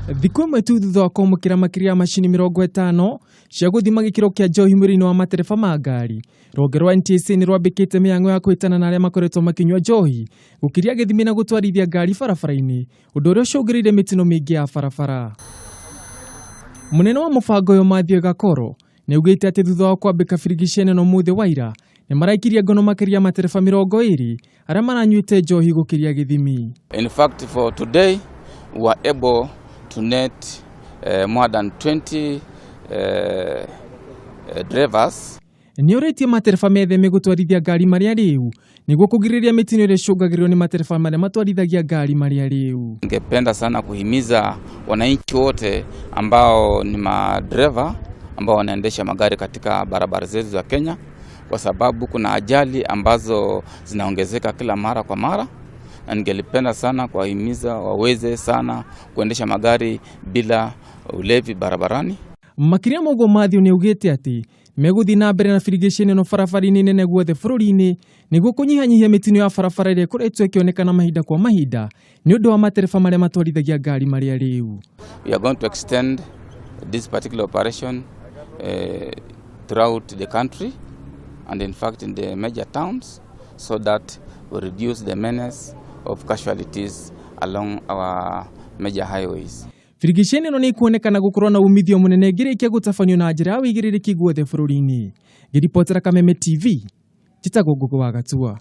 Thikũ ĩmwe tu thutha wa kwamũkĩra makĩria macini 50 cia gũthima gĩkĩro kĩa njohi mwĩrĩ-inĩ wa matereba ma ngari, rũhonge rwa NTSA nĩ rwambĩkĩte mĩhang'o ya kwĩtana na arĩa makoretwo makĩnyua njohi gũkĩria gĩthimi na gũtwarithia ngari barabara-inĩ, ũndũ ũrĩa ũcũngĩrĩirie mĩtino mĩingĩ ya barabara. Mũnene wa mũbango ũyũ Matthew Gakoro nĩ augĩte atĩ thutha wa kwambĩka birigiceni ĩno mũthĩ wa ira nĩ maraikirie ngono makĩria matereba 20 arĩa maranyuĩte njohi gũkĩria gĩthimi. In fact, for today we were able to net more than 20 drivers. Nĩ ũrĩtie matereba metheme gũtwarithia ngari marĩa rĩu nĩguo kũgirĩrĩria mĩtino ĩrĩa ĩcũngagĩrĩrio nĩ matereba marĩa matwarithagia ngari marĩa rĩu. Ningependa sana kuhimiza wananchi wote ambao ni madereva ambao wanaendesha magari katika barabara zetu za Kenya, kwa sababu kuna ajali ambazo zinaongezeka kila mara kwa mara, na ningelipenda sana kuwahimiza waweze sana kuendesha magari bila ulevi barabarani. Makĩria moguo Matthew nĩ augĩte atĩ megũthiĩ na mbere na birigiceni ĩno barabara-inĩ nene guothe bũrũri-inĩ nĩguo kũnyihanyihia mĩtino ya barabara ĩrĩa ĩkoretwo ĩkĩonekana mahinda kwa mahinda nĩ ũndũ wa matereba marĩa matwarithagia ngari marĩa rĩu. We are going to extend this particular operation throughout the country and in fact in the major towns, so that we reduce the menace of casualties along our major highways. Birigiceni ĩno nĩ ikuonekana gũkorwo na umithio mũnene ngĩrĩkia gũtabanio na njĩra ya wĩigĩrĩrĩki guothe bũrũri-inĩ. Ngĩripotera Kameme TV, njĩtagwo Ngũgũ wa Gatua.